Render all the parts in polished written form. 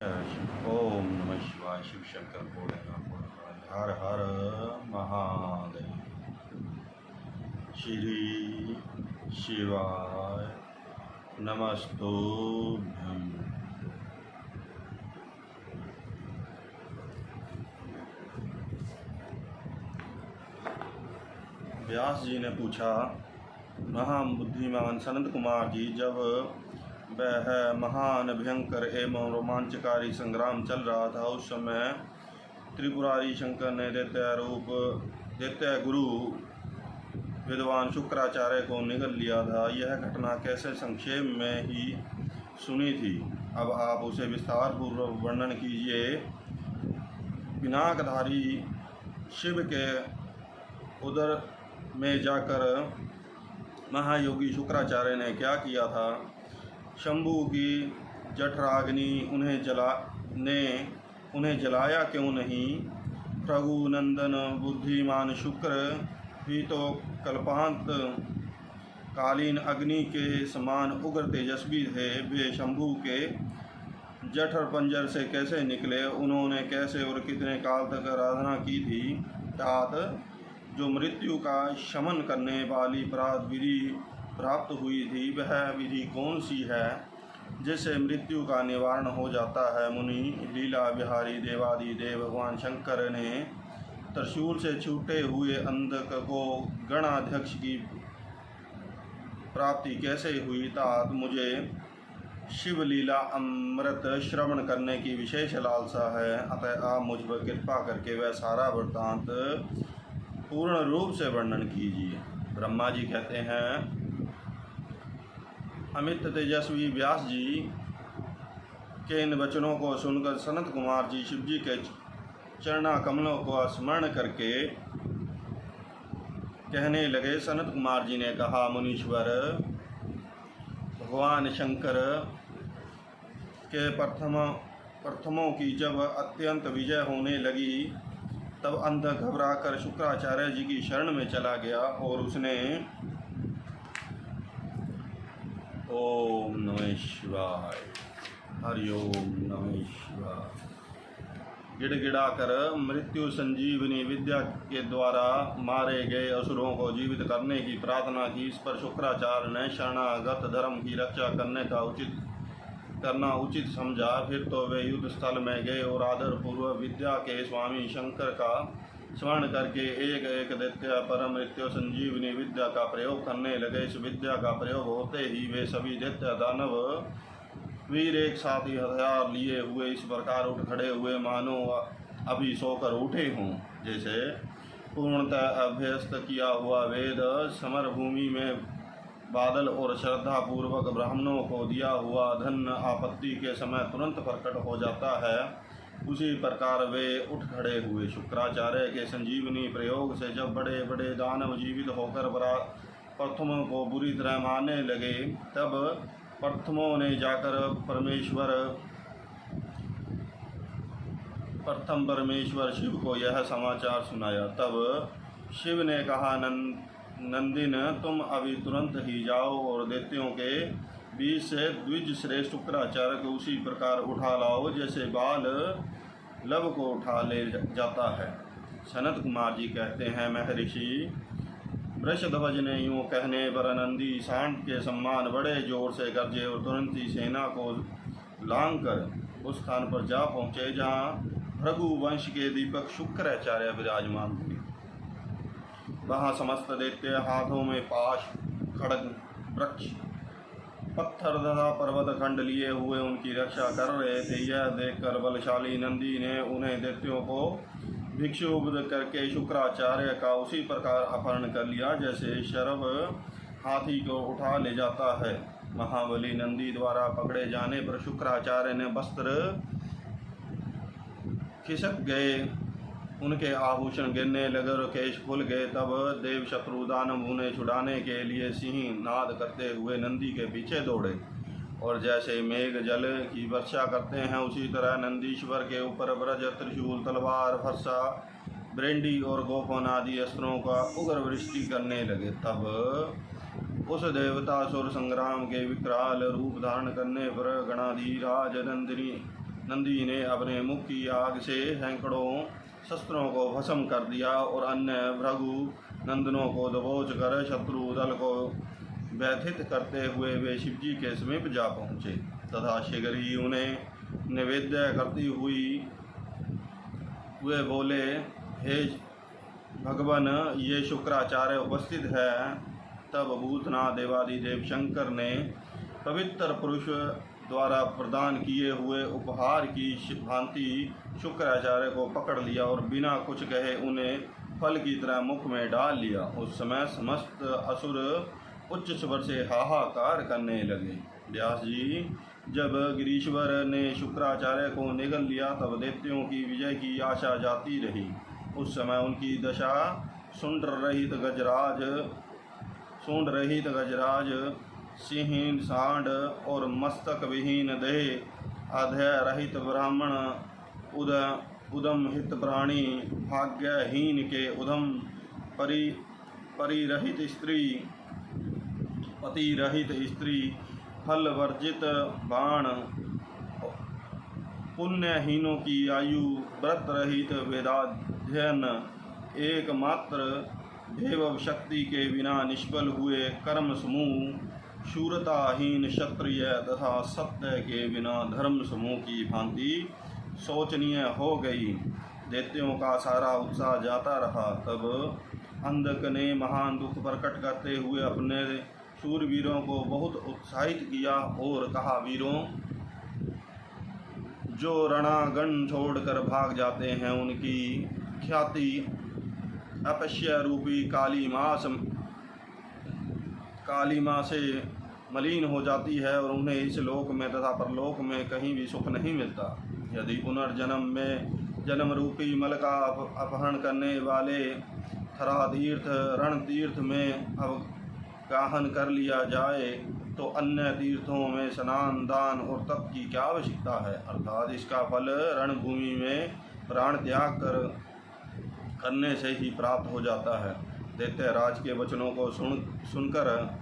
ओम नमः शिवाय। शिव शंकर भोलेनाथ हर हर महादेव। श्री शिवाय नमस्तुभ्यं। व्यास जी ने पूछा, महाबुद्धिमान सनत कुमार जी, जब वह महान भयंकर एवं रोमांचकारी संग्राम चल रहा था, उस समय त्रिपुरारी शंकर ने दैत्य गुरु विद्वान शुक्राचार्य को निगल लिया था। यह घटना कैसे संक्षेप में ही सुनी थी, अब आप उसे विस्तार पूर्वक वर्णन कीजिए। पिनाकधारी शिव के उदर में जाकर महायोगी शुक्राचार्य ने क्या किया था? शंभु की जठराग्नि उन्हें जलाया क्यों नहीं? भृगुनंदन बुद्धिमान शुक्र भी तो कल्पांत कालीन अग्नि के समान उग्र तेजस्वी थे। वे शंभु के जठर पंजर से कैसे निकले? उन्होंने कैसे और कितने काल तक आराधना की थी? तात जो मृत्यु का शमन करने वाली विधि प्राप्त हुई थी, वह विधि कौन सी है जिससे मृत्यु का निवारण हो जाता है? मुनि, लीला विहारी देवादिदेव भगवान शंकर ने त्रिशूल से छूटे हुए अंधक को गणाध्यक्ष की प्राप्ति कैसे हुई? तात मुझे शिवलीला अमृत श्रवण करने की विशेष लालसा है, अतः आप मुझ पर कृपा करके वह सारा वृत्तांत पूर्ण रूप से वर्णन कीजिए। ब्रह्मा जी कहते हैं, अमित तेजस्वी व्यास जी के इन वचनों को सुनकर सनत कुमार जी शिव जी के चरणा कमलों को स्मरण करके कहने लगे। सनत कुमार जी ने कहा, मुनीश्वर, भगवान शंकर के प्रथमों की जब अत्यंत विजय होने लगी, तब अंधक घबराकर शुक्राचार्य जी की शरण में चला गया और उसने ओम नमः शिवाय, हरिओम नमः शिवाय गिड़गिड़ाकर मृत्यु संजीवनी विद्या के द्वारा मारे गए असुरों को जीवित करने की प्रार्थना की। इस पर शुक्राचार्य ने शरणागत धर्म की रक्षा करना उचित समझा। फिर तो वे युद्ध स्थल में गए और आदर पूर्वक विद्या के स्वामी शंकर का स्मरण करके एक एक दैत्य पर मृत्यु संजीवनी विद्या का प्रयोग करने लगे। इस विद्या का प्रयोग होते ही वे सभी दैत्य दानव वीर एक साथ ही हथियार लिए हुए इस प्रकार उठ खड़े हुए मानो अभी सोकर उठे हों। जैसे पूर्णतः अभ्यस्त किया हुआ वेद समर भूमि में बादल और श्रद्धा पूर्वक ब्राह्मणों को दिया हुआ धन आपत्ति के समय तुरंत प्रकट हो जाता है, उसी प्रकार वे उठ खड़े हुए। शुक्राचार्य के संजीवनी प्रयोग से जब बड़े बड़े दानव जीवित होकर प्रथमों को बुरी तरह मारने लगे, तब प्रथमों ने जाकर प्रथम परमेश्वर शिव को यह समाचार सुनाया। तब शिव ने कहा, नंदिन, तुम अभी तुरंत ही जाओ और दैत्यों के बीच से द्विज श्रेष्ठ शुक्राचार्य को उसी प्रकार उठा लाओ जैसे बाल लब को उठा ले जाता है। सनत कुमार जी कहते हैं, महर्षि वृषध्वज ने यूँ कहने पर नंदी सांड के सम्मान बड़े जोर से गरजे और तुरंत ही सेना को लांग कर उस स्थान पर जा पहुँचे जहाँ भृगु वंश के दीपक शुक्राचार्य विराजमान थे। वहाँ समस्त दैत्य हाथों में पाश, खड्ग, वृक्ष, पत्थर तथा पर्वत खंड लिए हुए उनकी रक्षा कर रहे थे। यह देखकर बलशाली नंदी ने उन्हें दैत्यों को भिक्षुब्ध करके शुक्राचार्य का उसी प्रकार अपहरण कर लिया जैसे शरभ हाथी को उठा ले जाता है। महाबली नंदी द्वारा पकड़े जाने पर शुक्राचार्य ने वस्त्र खिसक गए, उनके आभूषण गिरने लगे और केश खुल गए। तब देव शत्रु दानव उन्हें छुड़ाने के लिए सिंह नाद करते हुए नंदी के पीछे दौड़े और जैसे मेघ जल की वर्षा करते हैं, उसी तरह नंदीश्वर के ऊपर ब्रज, त्रिशूल, तलवार, फरसा, ब्रेंडी और गोपन आदि अस्त्रों का उग्र वृष्टि करने लगे। तब उस देवतासुर संग्राम के विकराल रूप धारण करने पर गणाधीराज नंदी ने अपने मुख की आग से सैकड़ों शस्त्रों को भस्म कर दिया और अन्य भृगु नंदनों को दबोच कर शत्रु दल को व्यथित करते हुए वे शिवजी के समीप जा पहुँचे तथा शीघ्र ही उन्हें निवेद्य करती हुए बोले, हे भगवान, ये शुक्राचार्य उपस्थित है। तब भूतनाथ देवादिदेव शंकर ने पवित्र पुरुष द्वारा प्रदान किए हुए उपहार की भांति शुक्राचार्य को पकड़ लिया और बिना कुछ कहे उन्हें फल की तरह मुख में डाल लिया। उस समय समस्त असुर उच्च स्वर से हाहाकार करने लगे। व्यास जी, जब गिरीश्वर ने शुक्राचार्य को निगल लिया तब दैत्यों की विजय की आशा जाती रही। उस समय उनकी दशा सूंड गजराज सिंहीन सांड और मस्तक विहीन देह अधय रहित ब्राह्मण उदम हित प्राणी भाग्यहीन के उदम परिरहित स्त्री फल वर्जित बाण पुण्यहीनों की आयु व्रत रहित वेदाध्ययन एकमात्र देव शक्ति के बिना निष्फल हुए कर्म समूह शूरताहीन क्षत्रिय तथा सत्य के बिना धर्म समूह की भांति शोचनीय हो गई। दैत्यों का सारा उत्साह जाता रहा। तब अंधक ने महान दुख प्रकट करते हुए अपने शूरवीरों को बहुत उत्साहित किया और कहा, वीरों, जो रणांगण छोड़कर भाग जाते हैं उनकी ख्याति अपश्य रूपी काली माँ से मलिन हो जाती है और उन्हें इस लोक में तथा परलोक में कहीं भी सुख नहीं मिलता। यदि पुनर्जन्म में जन्म रूपी मल का अपहरण करने वाले थरा तीर्थ रण तीर्थ में अवगाहन कर लिया जाए तो अन्य तीर्थों में स्नान दान और तप की क्या आवश्यकता है। अर्थात इसका फल रणभूमि में प्राण त्याग करने से ही प्राप्त हो जाता है। दैत्यराज के वचनों को सुनकर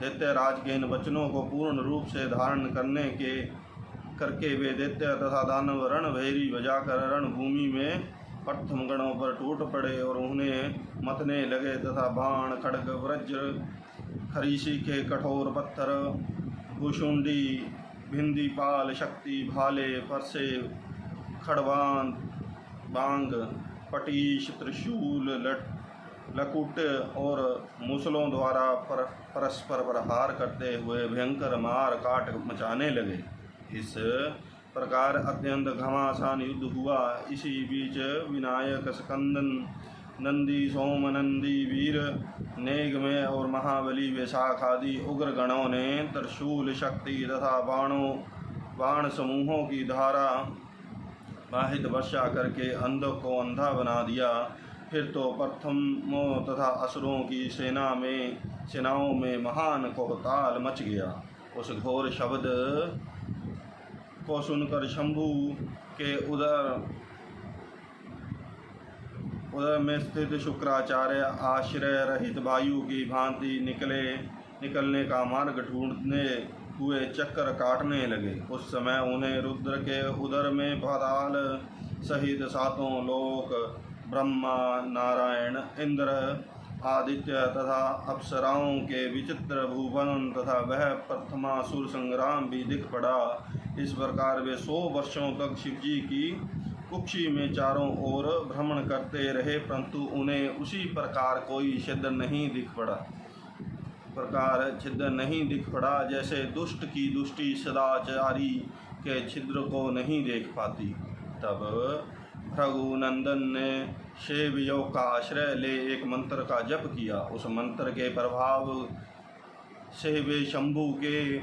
दैत्यराज के इन वचनों को पूर्ण रूप से धारण करके वे दैत्य तथा दानव रणभैरी बजाकर रणभूमि में प्रथम गणों पर टूट पड़े और उन्हें मथने लगे तथा बाण खड्ग वज्र खरीसी के कठोर पत्थर भूषुंडी भिंदीपाल शक्ति भाले परसे खड़वान बांग पटीश त्रिशूल लकुट और मूसलों द्वारा परस्पर प्रहार करते हुए भयंकर मार काट मचाने लगे। इस प्रकार अत्यंत घमासान युद्ध हुआ। इसी बीच विनायक स्कंदन नंदी सोमनंदी वीर नेगमय और महाबली वैशाख आदि उग्र गणों ने त्रिशूल शक्ति तथा बाण समूहों की धारा बाहित वर्षा करके अंधों को अंधा बना दिया। फिर तो प्रथमों तथा असुरों की सेनाओं में महान कोहताल मच गया। उस घोर शब्द को सुनकर शंभु के उदर में स्थित शुक्राचार्य आश्रय रहित वायु की भांति निकलने का मार्ग ढूंढने हुए चक्कर काटने लगे। उस समय उन्हें रुद्र के उदर में पाताल सहित सातों लोक ब्रह्मा नारायण इंद्र आदित्य तथा अप्सराओं के विचित्र भुवन तथा वह प्रथमासुर संग्राम भी दिख पड़ा। इस प्रकार वे 100 वर्षों तक शिवजी की कुक्षी में चारों ओर भ्रमण करते रहे, परंतु उन्हें उसी प्रकार कोई छिद्र नहीं दिख पड़ा जैसे दुष्ट की दुष्टि सदाचारी के छिद्र को नहीं देख पाती। तब भृगुनंदन ने शिव योग का आश्रय ले एक मंत्र का जप किया। उस मंत्र के प्रभाव से वे शंभु के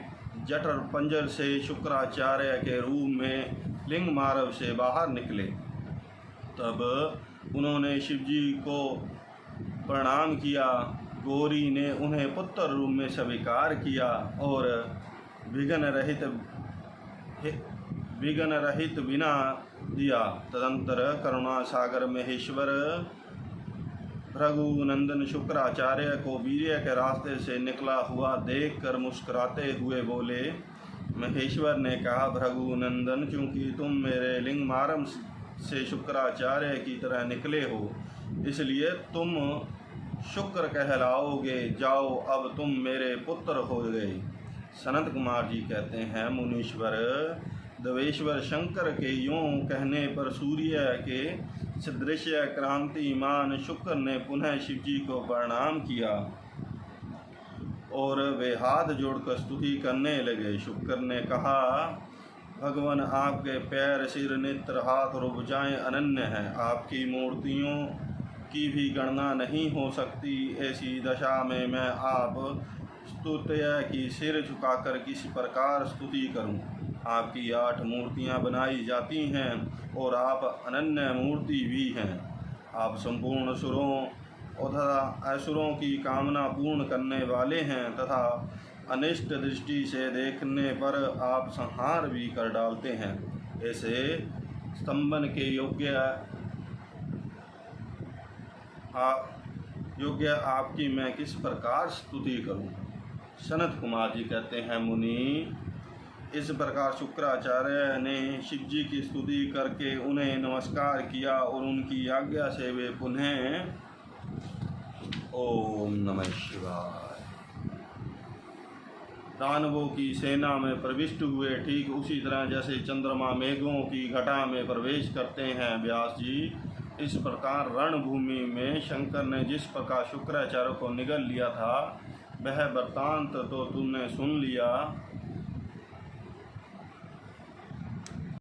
जठर पंजर से शुक्राचार्य के रूप में लिंग मार्ग से बाहर निकले। तब उन्होंने शिवजी को प्रणाम किया। गौरी ने उन्हें पुत्र रूप में स्वीकार किया और विघ्न रहित बिना दिया। तदंतर करुणा सागर महेश्वर भृगुनंदन शुक्राचार्य को वीर्य के रास्ते से निकला हुआ देखकर मुस्कुराते हुए बोले, महेश्वर ने कहा, भृगुनंदन, क्योंकि तुम मेरे लिंग मारम से शुक्राचार्य की तरह निकले हो, इसलिए तुम शुक्र कहलाओगे। जाओ, अब तुम मेरे पुत्र हो गए। सनत कुमार जी कहते हैं, मुनीश्वर, देवेश्वर शंकर के यूं कहने पर सूर्य के सदृश क्रांतिमान शुक्र ने पुनः शिवजी को प्रणाम किया और वे हाथ जोड़कर स्तुति करने लगे। शुक्र ने कहा, भगवान, आपके पैर, सिर, नेत्र, हाथ और भुजाएं अनन्य हैं। आपकी मूर्तियों की भी गणना नहीं हो सकती। ऐसी दशा में मैं आप स्तुत्य की सिर झुकाकर किस प्रकार स्तुति करूं? आपकी 8 मूर्तियां बनाई जाती हैं और आप अनन्य मूर्ति भी हैं। आप संपूर्ण सुरों तथा असुरों की कामना पूर्ण करने वाले हैं तथा अनिष्ट दृष्टि से देखने पर आप संहार भी कर डालते हैं। ऐसे स्तंभन के योग्य आपकी मैं किस प्रकार स्तुति करूं? सनत कुमार जी कहते हैं, मुनि, इस प्रकार शुक्राचार्य ने शिवजी की स्तुति करके उन्हें नमस्कार किया और उनकी आज्ञा से वे पुनः ओम नमः शिवाय दानवों की सेना में प्रविष्ट हुए। ठीक उसी तरह जैसे चंद्रमा मेघों की घटा में प्रवेश करते हैं। व्यास जी, इस प्रकार रणभूमि में शंकर ने जिस प्रकार शुक्राचार्य को निगल लिया था, वह वृत्तांत तो तुमने सुन लिया।